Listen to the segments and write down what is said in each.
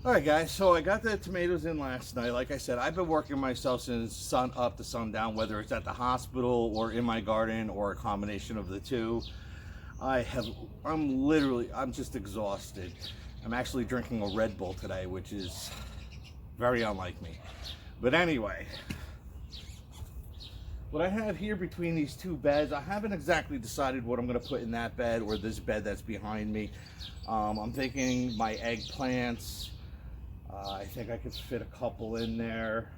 Alright guys, so I got the tomatoes in last night. Like I said, I've been working myself since sun up to sundown, whether it's at the hospital or in my garden or a combination of the two. I'm just exhausted. I'm actually drinking a Red Bull today, which is very unlike me. But anyway, what I have here between these two beds, I haven't exactly decided what I'm going to put in that bed or this bed that's behind me. I'm thinking my eggplants. I think I could fit a couple in there.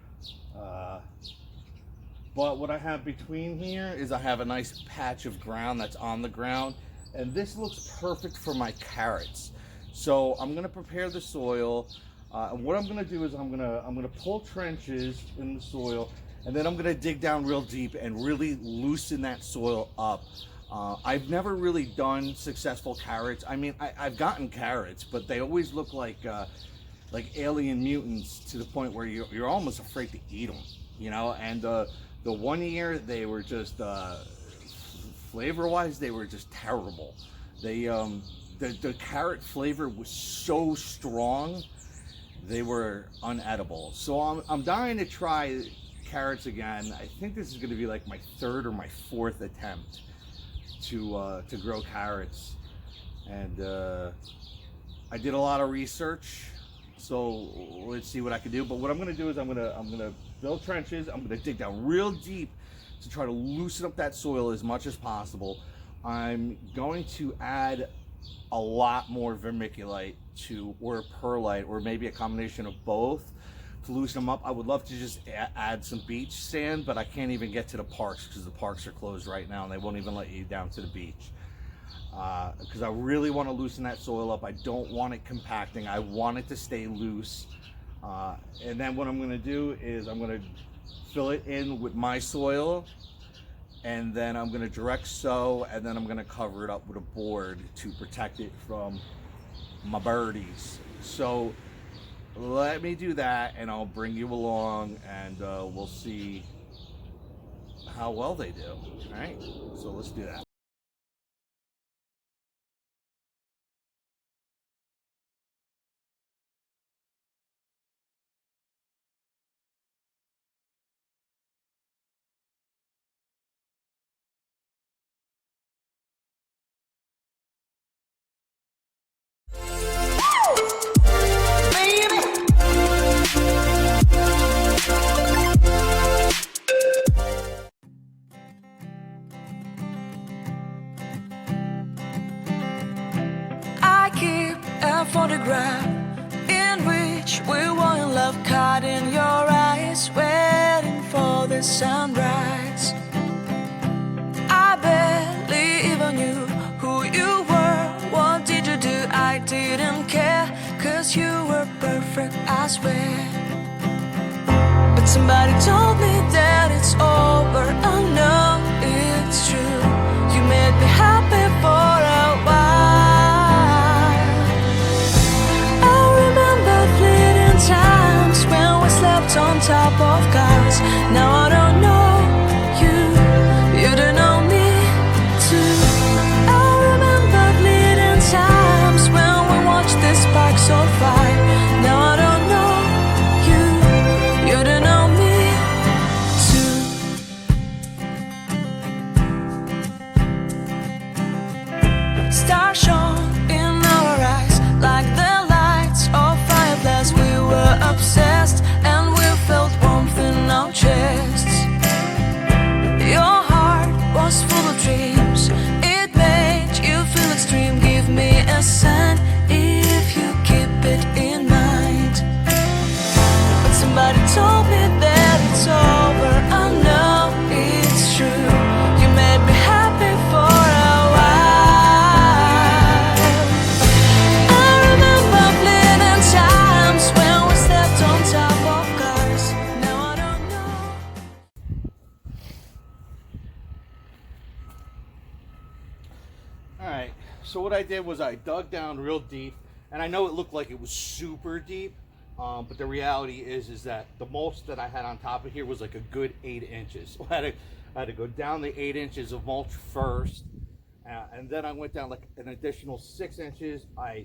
But what I have between here is I have a nice patch of ground that's on the ground. And this looks perfect for my carrots. So I'm going to prepare the soil. And what I'm going to do is I'm going to pull trenches in the soil. And then I'm going to dig down real deep and really loosen that soil up. I've never really done successful carrots. I mean, I've gotten carrots, but they always look like alien mutants to the point where you're almost afraid to eat them, you know. And the one year they were just flavor-wise, they were just terrible. The carrot flavor was so strong, they were unedible. So I'm dying to try carrots again. I think this is going to be like my third or my fourth attempt to grow carrots, and I did a lot of research. So let's see what I can do. But what I'm going to do is I'm going to build trenches. I'm going to dig down real deep to try to loosen up that soil as much as possible. I'm going to add a lot more vermiculite or perlite, or maybe a combination of both to loosen them up. I would love to just add some beach sand, but I can't even get to the parks because the parks are closed right now and they won't even let you down to the beach. Because I really want to loosen that soil up. I don't want it compacting. I want it to stay loose. And then what I'm going to do is I'm going to fill it in with my soil, and then I'm going to direct sow, and then I'm going to cover it up with a board to protect it from my birdies. So let me do that, and I'll bring you along, and we'll see how well they do. All right, so let's do that. Photograph in which we were in love, caught in your eyes, waiting for the sunrise. I barely even knew who you were. What did you do? I didn't care, 'cause you were perfect, I swear. But somebody told me that it's over. I know it's true. You made me happy for a while. Times when we slept on top of cars. Now I don't know you don't know me too. I remember fleeting times when we watched the sparks so fire. Now I don't know you don't know me too. Stars shone in our eyes like the lights of fireplace. We were obsessed and we felt warmth in our chests. Your heart was full of dreams. It made you feel extreme. Give me a sign if you keep it in mind. But somebody told me that it's over. I know it's true. You made me happy for a while. I remember fleeting times when we slept on top of cars. Now I don't know. All right, so what I did was I dug down real deep, and I know it looked like it was super deep, but the reality is that the mulch that I had on top of here was like a good 8 inches. So I had to go down the 8 inches of mulch first, and then I went down like an additional 6 inches. I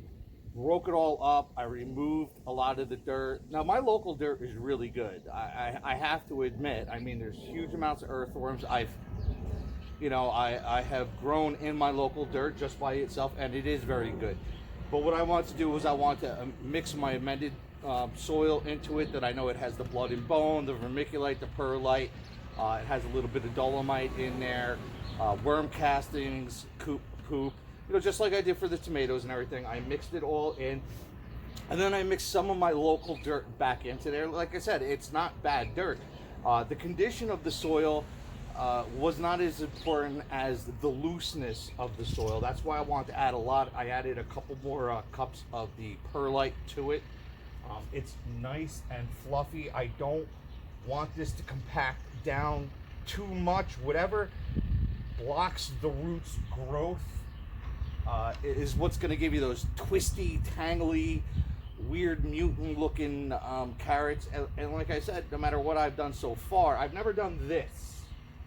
broke it all up. I removed a lot of the dirt. Now my local dirt is really good. I have to admit. I mean, there's huge amounts of earthworms. I have grown in my local dirt just by itself, and it is very good. But what I want to do is I want to mix my amended soil into it. That I know it has the blood and bone, the vermiculite, the perlite. It has a little bit of dolomite in there, worm castings, poop. Just like I did for the tomatoes and everything. I mixed it all in, and then I mixed some of my local dirt back into there. Like I said, it's not bad dirt. The condition of the soil was not as important as the looseness of the soil. That's why I wanted to add a lot. I added a couple more cups of the perlite to it. It's nice and fluffy. I don't want this to compact down too much. Whatever blocks the roots growth is what's going to give you those twisty, tangly, weird, mutant looking carrots. And like I said, no matter what I've done so far, I've never done this,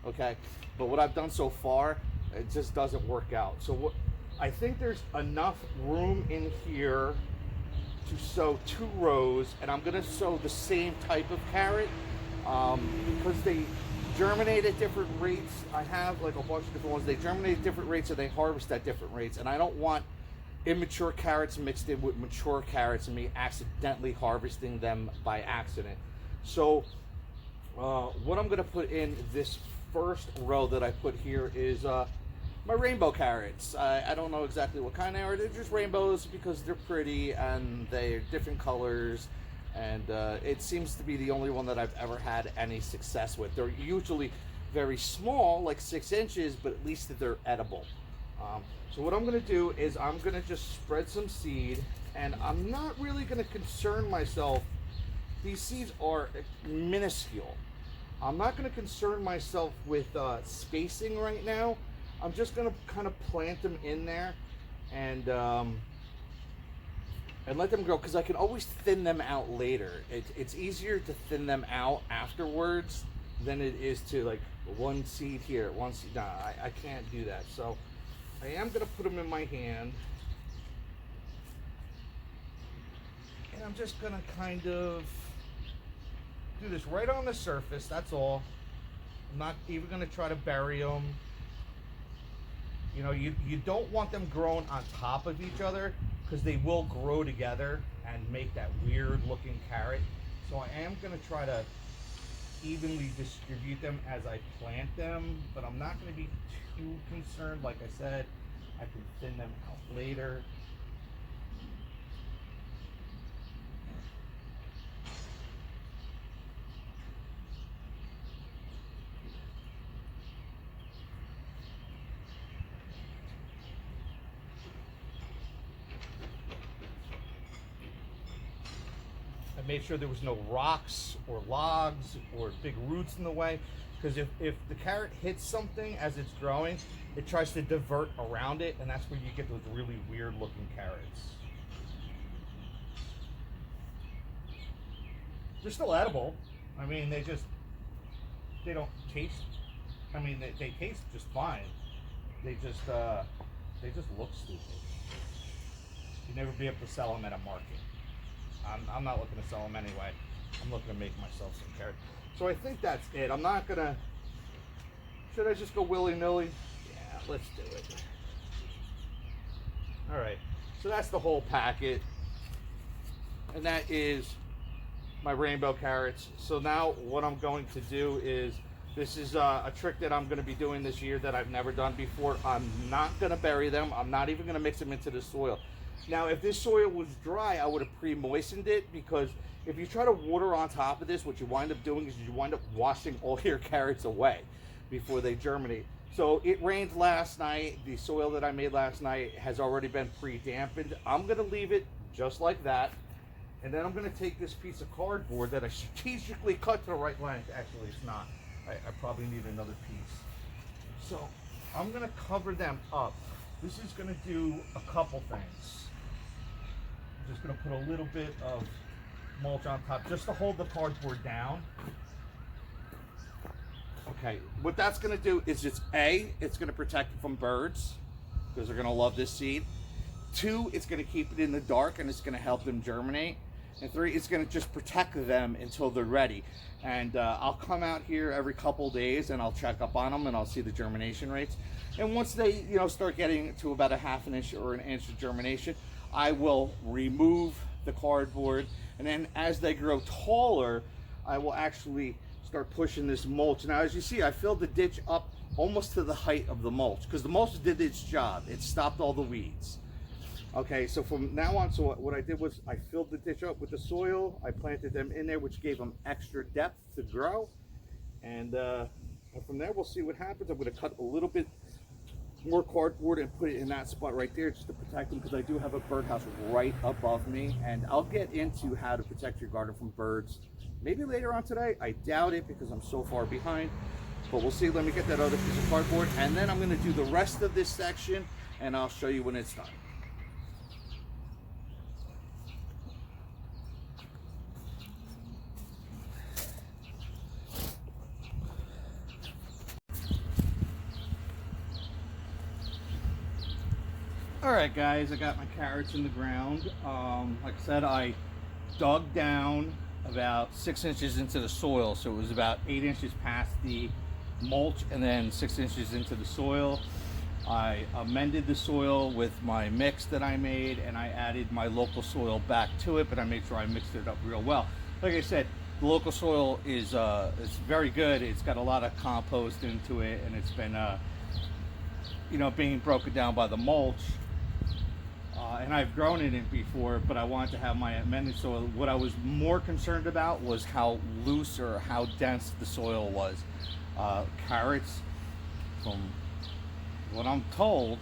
okay? But what I've done so far, it just doesn't work out. So I think there's enough room in here to sow 2 rows, and I'm going to sow the same type of carrot because they germinate at different rates. I have like a bunch of different ones. They germinate at different rates and they harvest at different rates, and I don't want immature carrots mixed in with mature carrots and me accidentally harvesting them by accident. So what I'm going to put in this first row that I put here is my rainbow carrots. I don't know exactly what kind they are. They're just rainbows because they're pretty and they're different colors. And it seems to be the only one that I've ever had any success with. They're usually very small, like 6 inches, but at least they're edible. So what I'm going to do is I'm going to just spread some seed, and I'm not really going to concern myself. These seeds are minuscule. I'm not going to concern myself with spacing right now. I'm just going to kind of plant them in there and let them grow, because I can always thin them out later. It's easier to thin them out afterwards than it is to like one seed here, one seed. No, I can't do that. So I am going to put them in my hand, and I'm just going to kind of do this right on the surface. That's all. I'm not even going to try to bury them. You know, you don't want them growing on top of each other, because they will grow together and make that weird looking carrot. So I am going to try to evenly distribute them as I plant them, but I'm not going to be too concerned. Like I said, I can thin them out later. Made sure there was no rocks or logs or big roots in the way, because if the carrot hits something as it's growing, it tries to divert around it, and that's where you get those really weird looking carrots. They're still edible. I mean, they don't taste, I mean, they taste just fine. They just look stupid. You'd never be able to sell them at a market. I'm not looking to sell them anyway. I'm looking to make myself some carrots. So I think that's it. I'm not gonna, should I just go willy-nilly? Yeah, let's do it. All right, so that's the whole packet. And that is my rainbow carrots. So now what I'm going to do is, this is a trick that I'm gonna be doing this year that I've never done before. I'm not gonna bury them. I'm not even gonna mix them into the soil. Now, if this soil was dry, I would have pre-moistened it, because if you try to water on top of this, what you wind up doing is you wind up washing all your carrots away before they germinate. So it rained last night. The soil that I made last night has already been pre-dampened. I'm going to leave it just like that. And then I'm going to take this piece of cardboard that I strategically cut to the right length. Actually, it's not. I probably need another piece. So I'm going to cover them up. This is going to do a couple things. Just going to put a little bit of mulch on top just to hold the cardboard down. Okay, what that's going to do is it's going to protect it from birds, because they're going to love this seed. 2, it's going to keep it in the dark and it's going to help them germinate. And 3, it's going to just protect them until they're ready. And I'll come out here every couple days and I'll check up on them and I'll see the germination rates. And once they, start getting to about a ½ an inch or an inch of germination, I will remove the cardboard. And then as they grow taller, I will actually start pushing this mulch. Now, as you see, I filled the ditch up almost to the height of the mulch because the mulch did its job. It stopped all the weeds. Okay, so from now on, so what I did was I filled the ditch up with the soil. I planted them in there, which gave them extra depth to grow. And from there, we'll see what happens. I'm going to cut a little bit more cardboard and put it in that spot right there just to protect them, because I do have a birdhouse right above me. And I'll get into how to protect your garden from birds maybe later on today. I doubt it because I'm so far behind, but we'll see. Let me get that other piece of cardboard, and then I'm going to do the rest of this section, and I'll show you when it's done. Alright guys, I got my carrots in the ground. Like I said, I dug down about 6 inches into the soil, so it was about 8 inches past the mulch and then 6 inches into the soil. I amended the soil with my mix that I made, and I added my local soil back to it, but I made sure I mixed it up real well. Like I said, the local soil is it's very good. It's got a lot of compost into it, and it's been being broken down by the mulch. And I've grown in it before, but I wanted to have my amended soil. What I was more concerned about was how loose or how dense the soil was. Carrots, from what I'm told,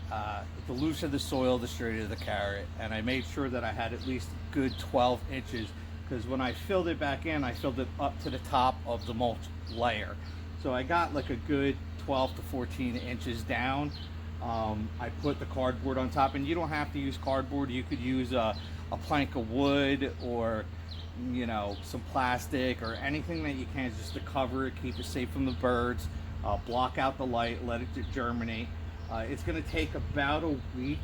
the looser the soil, the straighter the carrot. And I made sure that I had at least a good 12 inches, because when I filled it back in, I filled it up to the top of the mulch layer. So I got like a good 12 to 14 inches down. I put the cardboard on top, and you don't have to use cardboard. You could use a plank of wood, or some plastic, or anything that you can, just to cover it, keep it safe from the birds, block out the light, let it germinate. It's going to take about a week,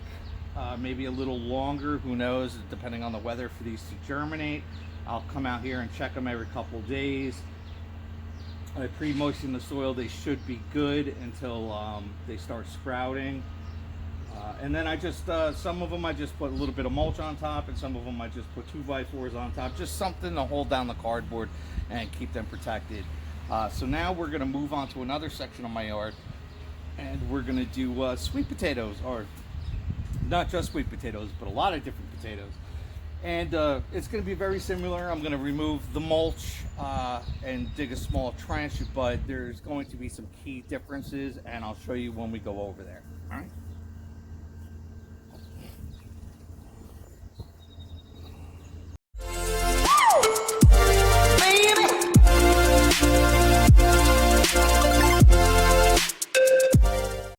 maybe a little longer, who knows, depending on the weather, for these to germinate. I'll come out here and check them every couple days. I pre-moisten the soil. They should be good until they start sprouting. And then I just, some of them I just put a little bit of mulch on top, and some of them I just put 2x4s on top, just something to hold down the cardboard and keep them protected. So now we're going to move on to another section of my yard, and we're going to do sweet potatoes, or not just sweet potatoes, but a lot of different potatoes. And it's going to be very similar. I'm going to remove the mulch and dig a small trench, but there's going to be some key differences, and I'll show you when we go over there. All right.